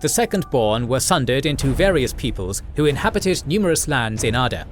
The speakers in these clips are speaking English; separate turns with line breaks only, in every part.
the second-born were sundered into various peoples who inhabited numerous lands in Arda.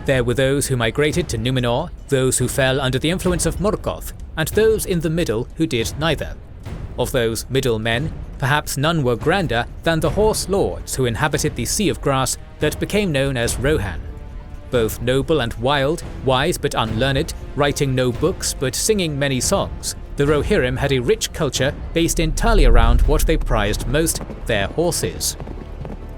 There were those who migrated to Numenor, those who fell under the influence of Morgoth, and those in the middle who did neither. Of those middle men, perhaps none were grander than the horse lords who inhabited the Sea of Grass that became known as Rohan. Both noble and wild, wise but unlearned, writing no books but singing many songs, the Rohirrim had a rich culture based entirely around what they prized most, their horses.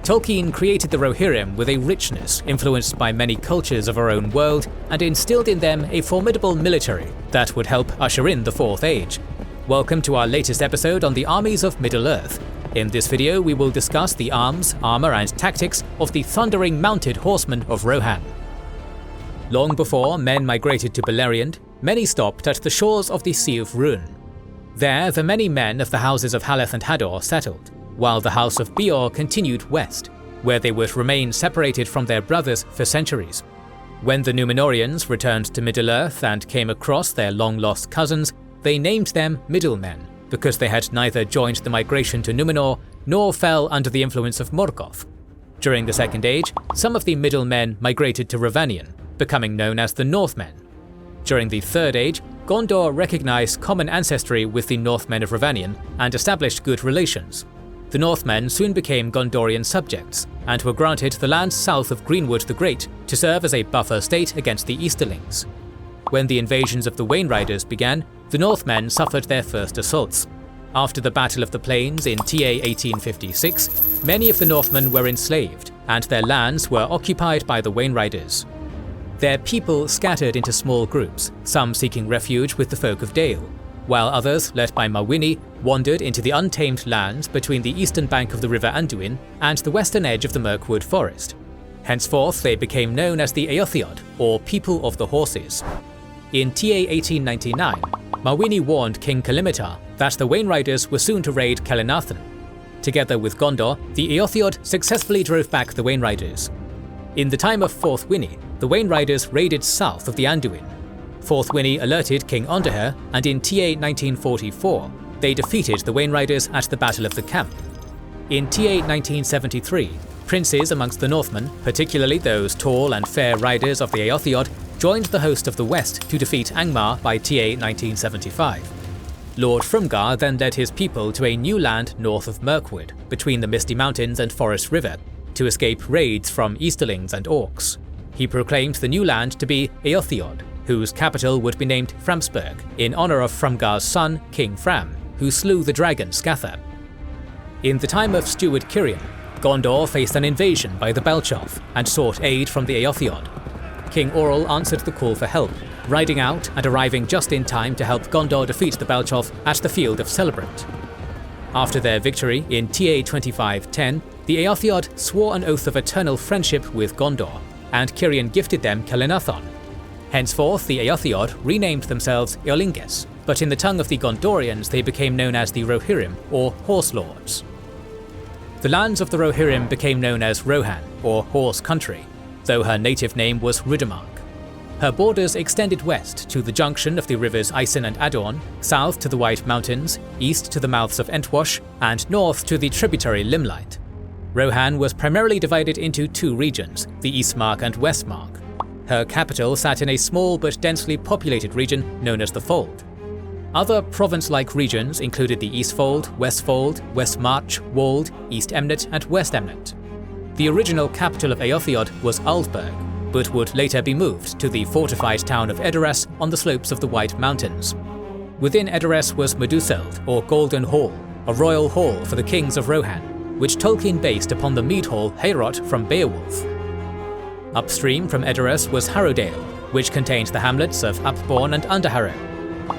Tolkien created the Rohirrim with a richness influenced by many cultures of our own world and instilled in them a formidable military that would help usher in the Fourth Age. Welcome to our latest episode on the armies of Middle-earth. In this video we will discuss the arms, armour and tactics of the thundering mounted horsemen of Rohan. Long before men migrated to Beleriand, many stopped at the shores of the Sea of Rohan. There the many men of the houses of Haleth and Hador settled, while the House of Beor continued west, where they would remain separated from their brothers for centuries. When the Númenóreans returned to Middle-earth and came across their long-lost cousins, they named them Middlemen, because they had neither joined the migration to Númenor nor fell under the influence of Morgoth. During the Second Age, some of the Middlemen migrated to Rhovanion, becoming known as the Northmen. During the Third Age, Gondor recognized common ancestry with the Northmen of Rhovanion and established good relations. The Northmen soon became Gondorian subjects and were granted the lands south of Greenwood the Great to serve as a buffer state against the Easterlings. When the invasions of the Wainriders began, the Northmen suffered their first assaults. After the Battle of the Plains in TA 1856, many of the Northmen were enslaved, and their lands were occupied by the Wainriders. Their people scattered into small groups, some seeking refuge with the folk of Dale, while others, led by Mawini, wandered into the untamed lands between the eastern bank of the River Anduin and the western edge of the Mirkwood Forest. Henceforth they became known as the Eotheod, or People of the Horses. In TA 1899, Mawini warned King Kalimitar that the Wainriders were soon to raid Kelenathan. Together with Gondor, the Eotheod successfully drove back the Wainriders. In the time of Fourth Wini, the Wainriders raided south of the Anduin. Fourth Wini alerted King Onderher, and in TA 1944, they defeated the Wainriders at the Battle of the Camp. In TA 1973, princes amongst the Northmen, particularly those tall and fair riders of the Eotheod, joined the host of the West to defeat Angmar by TA 1975. Lord Frumgar then led his people to a new land north of Mirkwood, between the Misty Mountains and Forest River, to escape raids from Easterlings and Orcs. He proclaimed the new land to be Eotheod, whose capital would be named Framsburg, in honour of Frumgar's son, King Fram, who slew the dragon Scatha. In the time of Steward Cirion, Gondor faced an invasion by the Belchoff and sought aid from the Eotheod. King Auril answered the call for help, riding out and arriving just in time to help Gondor defeat the Belchoff at the Field of Celebrant. After their victory in TA 2510, the Eotheod swore an oath of eternal friendship with Gondor, and Cirion gifted them Kelenathan. Henceforth, the Eotheod renamed themselves Eolinges, but in the tongue of the Gondorians they became known as the Rohirrim, or Horse Lords. The lands of the Rohirrim became known as Rohan, or Horse Country, though her native name was Rudamark. Her borders extended west to the junction of the rivers Isen and Adorn, south to the White Mountains, east to the mouths of Entwash, and north to the tributary Limlight. Rohan was primarily divided into two regions, the Eastmark and Westmark. Her capital sat in a small but densely populated region known as the Fold. Other province-like regions included the Eastfold, Westfold, Westmarch, Wold, East Emnet, and West Emnet. The original capital of Eotheod was Aldburg, but would later be moved to the fortified town of Edoras on the slopes of the White Mountains. Within Edoras was Meduseld, or Golden Hall, a royal hall for the kings of Rohan, which Tolkien based upon the mead hall Heorot from Beowulf. Upstream from Edoras was Harrowdale, which contained the hamlets of Upbourne and Underharrow.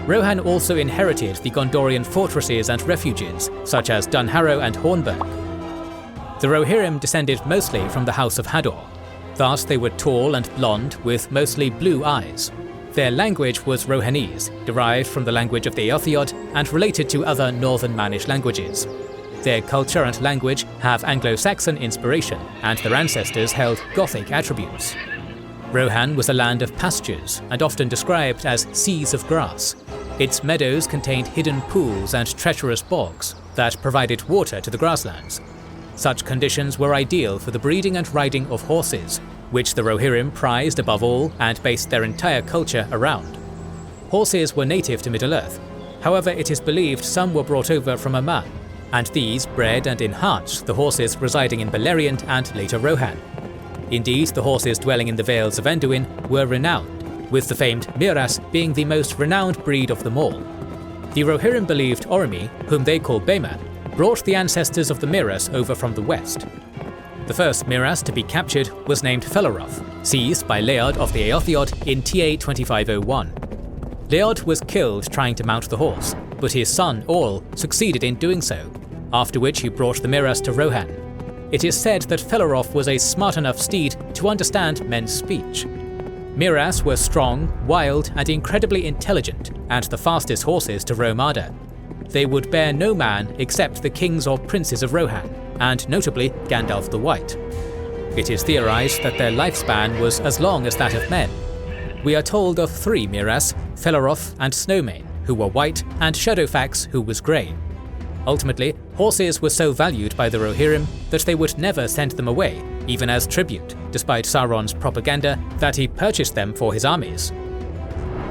Rohan also inherited the Gondorian fortresses and refuges, such as Dunharrow and Hornburg. The Rohirrim descended mostly from the House of Hador. Thus they were tall and blonde with mostly blue eyes. Their language was Rohanese, derived from the language of the Eotheod and related to other Northern Mannish languages. Their culture and language have Anglo-Saxon inspiration, and their ancestors held Gothic attributes. Rohan was a land of pastures, and often described as seas of grass. Its meadows contained hidden pools and treacherous bogs that provided water to the grasslands. Such conditions were ideal for the breeding and riding of horses, which the Rohirrim prized above all and based their entire culture around. Horses were native to Middle-earth, however it is believed some were brought over from Aman, and these bred and enhanced the horses residing in Beleriand and later Rohan. Indeed, the horses dwelling in the Vales of Anduin were renowned, with the famed Miras being the most renowned breed of them all. The Rohirrim believed Orome, whom they called Bema, brought the ancestors of the Miras over from the west. The first Miras to be captured was named Felaroth, seized by Leod of the Eothiod in TA 2501. Leod was killed trying to mount the horse, but his son Orl succeeded in doing so, after which he brought the Miras to Rohan. It is said that Felaroth was a smart enough steed to understand men's speech. Miras were strong, wild, and incredibly intelligent, and the fastest horses to roam Arda. They would bear no man except the kings or princes of Rohan, and notably Gandalf the White. It is theorized that their lifespan was as long as that of men. We are told of 3 Miras, Felaroth and Snowmane, who were white, and Shadowfax, who was grey. Ultimately, horses were so valued by the Rohirrim that they would never send them away, even as tribute, despite Sauron's propaganda that he purchased them for his armies.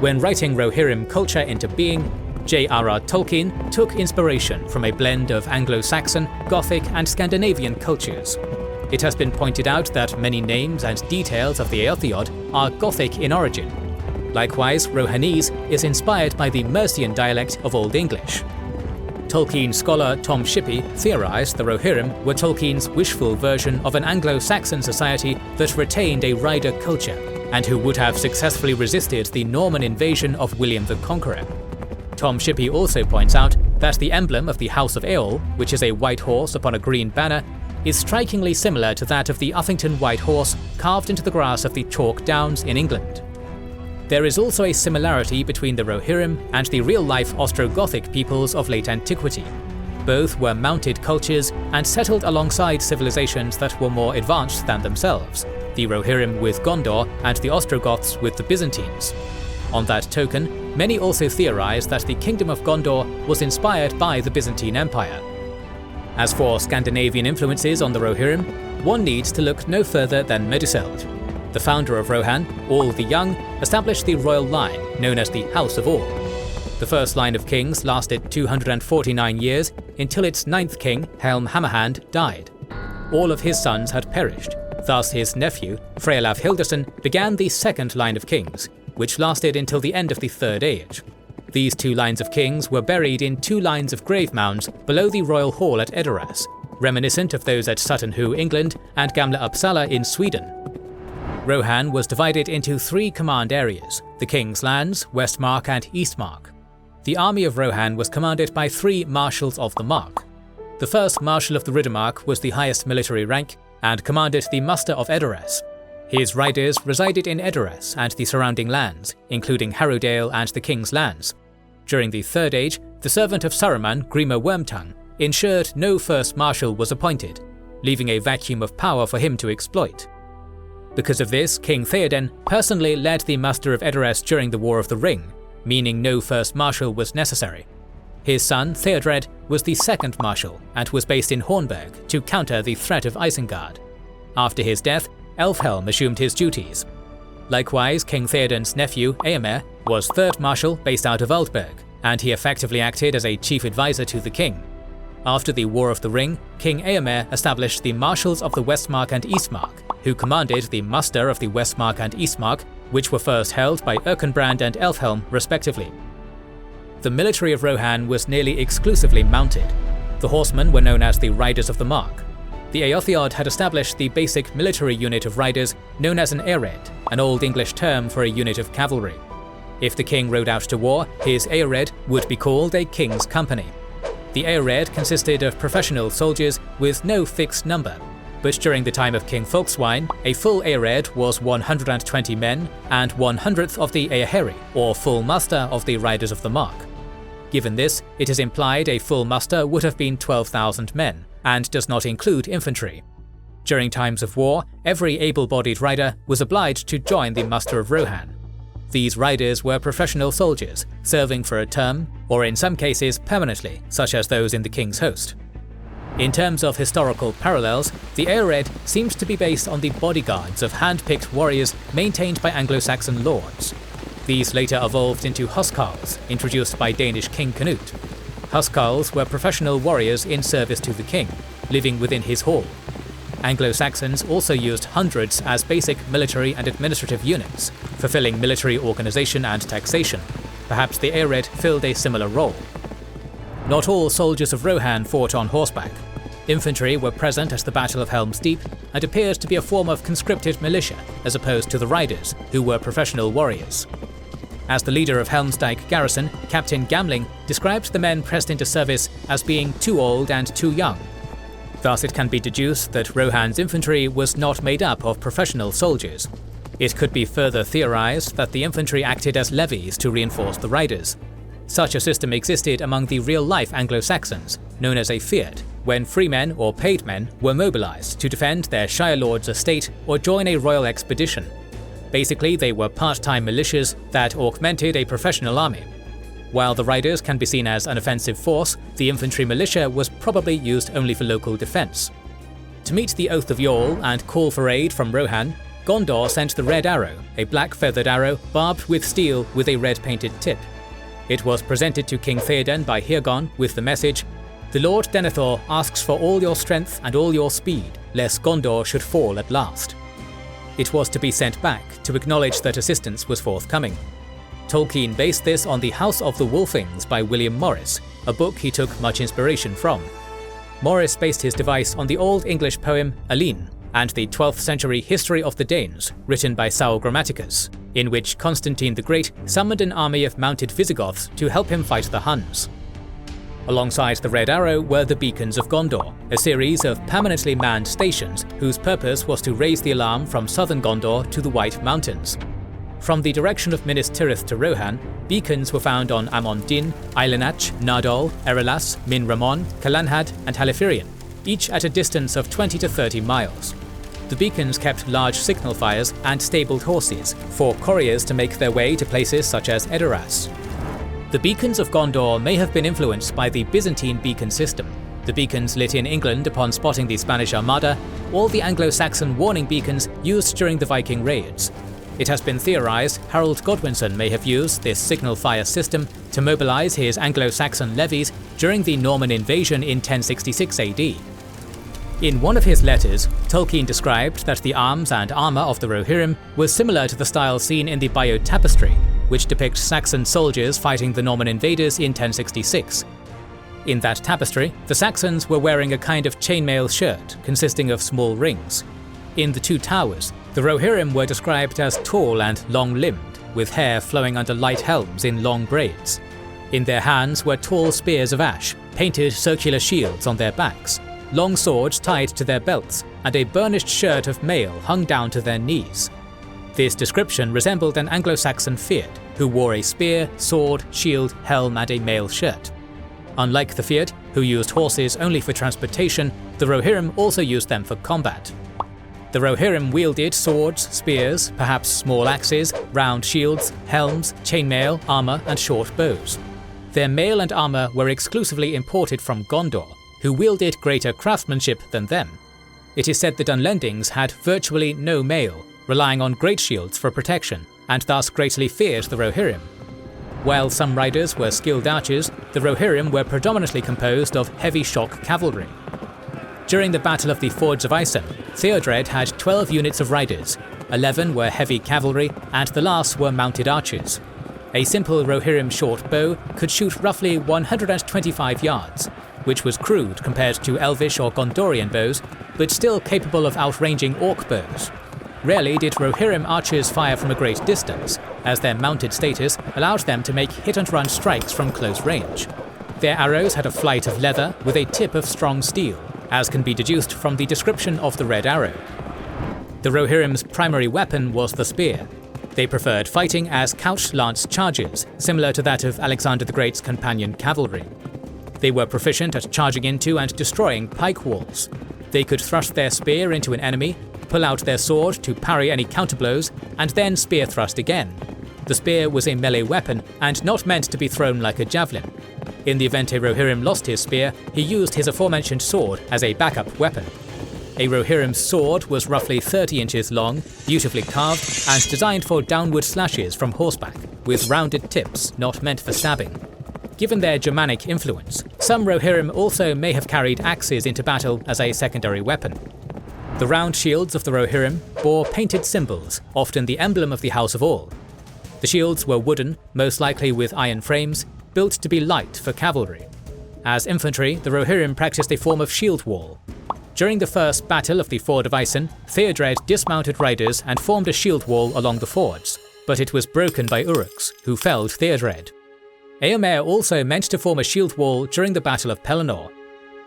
When writing Rohirrim culture into being, J.R.R. Tolkien took inspiration from a blend of Anglo-Saxon, Gothic, and Scandinavian cultures. It has been pointed out that many names and details of the Eothiod are Gothic in origin. Likewise, Rohanese is inspired by the Mercian dialect of Old English. Tolkien scholar Tom Shippey theorized the Rohirrim were Tolkien's wishful version of an Anglo-Saxon society that retained a rider culture, and who would have successfully resisted the Norman invasion of William the Conqueror. Tom Shippey also points out that the emblem of the House of Eorl, which is a white horse upon a green banner, is strikingly similar to that of the Uffington white horse carved into the grass of the Chalk Downs in England. There is also a similarity between the Rohirrim and the real-life Ostrogothic peoples of late antiquity. Both were mounted cultures and settled alongside civilizations that were more advanced than themselves, the Rohirrim with Gondor and the Ostrogoths with the Byzantines. On that token, many also theorize that the Kingdom of Gondor was inspired by the Byzantine Empire. As for Scandinavian influences on the Rohirrim, one needs to look no further than Meduseld. The founder of Rohan, All the Young, established the royal line, known as the House of All. The first line of kings lasted 249 years until its 9th king, Helm Hammerhand, died. All of his sons had perished, thus his nephew, Freylaf Hilderson, began the second line of kings, which lasted until the end of the Third Age. These 2 lines of kings were buried in 2 lines of grave mounds below the royal hall at Edoras, reminiscent of those at Sutton Hoo, England, and Gamla Uppsala in Sweden. Rohan was divided into 3 command areas: the King's Lands, Westmark, and Eastmark. The army of Rohan was commanded by 3 Marshals of the Mark. The first Marshal of the Riddermark was the highest military rank and commanded the muster of Edoras. His riders resided in Edoras and the surrounding lands, including Harrowdale and the King's Lands. During the Third Age, the servant of Saruman, Grima Wormtongue, ensured no first marshal was appointed, leaving a vacuum of power for him to exploit. Because of this, King Theoden personally led the muster of Edoras during the War of the Ring, meaning no first marshal was necessary. His son, Theodred, was the second marshal and was based in Hornburg to counter the threat of Isengard. After his death, Elfhelm assumed his duties. Likewise, King Theoden's nephew, Eomer, was third marshal based out of Aldburg, and he effectively acted as a chief advisor to the king. After the War of the Ring, King Eomer established the Marshals of the Westmark and Eastmark, who commanded the muster of the Westmark and Eastmark, which were first held by Erkenbrand and Elfhelm respectively. The military of Rohan was nearly exclusively mounted. The horsemen were known as the Riders of the Mark. The Eothiod had established the basic military unit of riders known as an Ered, an Old English term for a unit of cavalry. If the king rode out to war, his Ered would be called a king's company. The Ered consisted of professional soldiers with no fixed number, but during the time of King Folkswine, a full Ered was 120 men and 100th of the Eaheri, or full muster of the Riders of the Mark. Given this, it is implied a full muster would have been 12,000 men, and does not include infantry. During times of war, every able-bodied rider was obliged to join the muster of Rohan. These riders were professional soldiers, serving for a term, or in some cases permanently, such as those in the king's host. In terms of historical parallels, the Aered seems to be based on the bodyguards of hand-picked warriors maintained by Anglo-Saxon lords. These later evolved into huscarls, introduced by Danish King Canute. Huscarls were professional warriors in service to the king, living within his hall. Anglo-Saxons also used hundreds as basic military and administrative units, fulfilling military organization and taxation. Perhaps the Aered filled a similar role. Not all soldiers of Rohan fought on horseback. Infantry were present at the Battle of Helm's Deep and appears to be a form of conscripted militia as opposed to the riders, who were professional warriors. As the leader of Helmsdyke garrison, Captain Gamling described the men pressed into service as being too old and too young. Thus it can be deduced that Rohan's infantry was not made up of professional soldiers. It could be further theorized that the infantry acted as levies to reinforce the riders. Such a system existed among the real-life Anglo-Saxons, known as a fiat, when freemen or paid men were mobilized to defend their Shire Lord's estate or join a royal expedition. Basically, they were part-time militias that augmented a professional army. While the riders can be seen as an offensive force, the infantry militia was probably used only for local defense. To meet the Oath of Yall and call for aid from Rohan, Gondor sent the Red Arrow, a black feathered arrow barbed with steel with a red-painted tip. It was presented to King Theoden by Hirgon with the message, "The Lord Denethor asks for all your strength and all your speed, lest Gondor should fall at last." It was to be sent back to acknowledge that assistance was forthcoming. Tolkien based this on The House of the Wolfings by William Morris, a book he took much inspiration from. Morris based his device on the Old English poem Aline and the 12th century History of the Danes, written by Saul Grammaticus, in which Constantine the Great summoned an army of mounted Visigoths to help him fight the Huns. Alongside the Red Arrow were the Beacons of Gondor, a series of permanently manned stations whose purpose was to raise the alarm from southern Gondor to the White Mountains. From the direction of Minas Tirith to Rohan, beacons were found on Amon Din, Eilenach, Nardol, Erelas, Min Ramon, Calanhad and Halifirion, each at a distance of 20 to 30 miles. The beacons kept large signal fires and stabled horses for couriers to make their way to places such as Edoras. The beacons of Gondor may have been influenced by the Byzantine beacon system. The beacons lit in England upon spotting the Spanish Armada, or the Anglo-Saxon warning beacons used during the Viking raids. It has been theorized Harold Godwinson may have used this signal fire system to mobilize his Anglo-Saxon levies during the Norman invasion in 1066 AD. In one of his letters, Tolkien described that the arms and armour of the Rohirrim was similar to the style seen in the Bayeux Tapestry, which depicts Saxon soldiers fighting the Norman invaders in 1066. In that tapestry, the Saxons were wearing a kind of chainmail shirt consisting of small rings. In the Two Towers, the Rohirrim were described as tall and long-limbed, with hair flowing under light helms in long braids. In their hands were tall spears of ash, painted circular shields on their backs, long swords tied to their belts, and a burnished shirt of mail hung down to their knees. This description resembled an Anglo-Saxon fiat, who wore a spear, sword, shield, helm and a mail shirt. Unlike the fiat, who used horses only for transportation, the Rohirrim also used them for combat. The Rohirrim wielded swords, spears, perhaps small axes, round shields, helms, chainmail, armour and short bows. Their mail and armour were exclusively imported from Gondor, who wielded greater craftsmanship than them. It is said the Dunlendings had virtually no mail, relying on great shields for protection, and thus greatly feared the Rohirrim. While some riders were skilled archers, the Rohirrim were predominantly composed of heavy shock cavalry. During the Battle of the Fords of Isen, Theodred had 12 units of riders, 11 were heavy cavalry, and the last were mounted archers. A simple Rohirrim short bow could shoot roughly 125 yards, which was crude compared to Elvish or Gondorian bows, but still capable of outranging orc bows. Rarely did Rohirrim archers fire from a great distance, as their mounted status allowed them to make hit-and-run strikes from close range. Their arrows had a flight of leather with a tip of strong steel, as can be deduced from the description of the Red Arrow. The Rohirrim's primary weapon was the spear. They preferred fighting as couched lance chargers, similar to that of Alexander the Great's companion cavalry. They were proficient at charging into and destroying pike walls. They could thrust their spear into an enemy, pull out their sword to parry any counterblows, and then spear thrust again. The spear was a melee weapon and not meant to be thrown like a javelin. In the event a Rohirrim lost his spear, he used his aforementioned sword as a backup weapon. A Rohirrim's sword was roughly 30 inches long, beautifully carved, and designed for downward slashes from horseback, with rounded tips not meant for stabbing. Given their Germanic influence, some Rohirrim also may have carried axes into battle as a secondary weapon. The round shields of the Rohirrim bore painted symbols, often the emblem of the House of All. The shields were wooden, most likely with iron frames, built to be light for cavalry. As infantry, the Rohirrim practiced a form of shield wall. During the first battle of the Ford of Isen, Theodred dismounted riders and formed a shield wall along the fords, but it was broken by Uruks, who felled Theodred. Eomer also meant to form a shield wall during the Battle of Pelennor.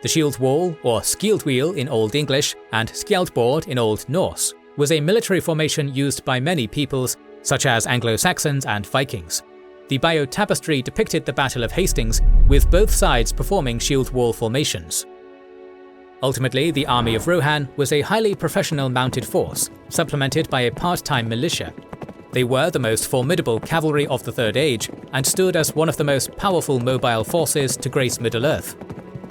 The shield wall, or skieldwheel in Old English and skjaldbord in Old Norse, was a military formation used by many peoples, such as Anglo-Saxons and Vikings. The Bayeux Tapestry depicted the Battle of Hastings, with both sides performing shield wall formations. Ultimately, the Army of Rohan was a highly professional mounted force, supplemented by a part-time militia. They were the most formidable cavalry of the Third Age, and stood as one of the most powerful mobile forces to grace Middle-earth.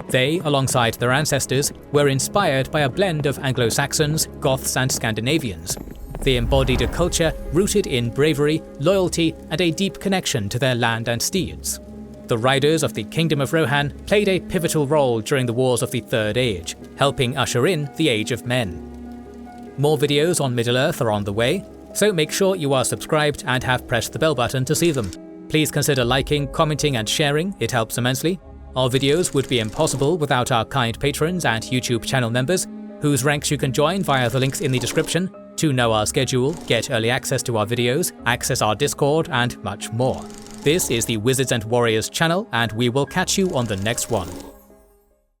They, alongside their ancestors, were inspired by a blend of Anglo-Saxons, Goths and Scandinavians. They embodied a culture rooted in bravery, loyalty, and a deep connection to their land and steeds. The riders of the Kingdom of Rohan played a pivotal role during the Wars of the Third Age, helping usher in the Age of Men. More videos on Middle-earth are on the way, so make sure you are subscribed and have pressed the bell button to see them. Please consider liking, commenting and sharing, it helps immensely. Our videos would be impossible without our kind patrons and YouTube channel members, whose ranks you can join via the links in the description, to know our schedule, get early access to our videos, access our Discord, and much more. This is the Wizards and Warriors channel, and we will catch you on the next one.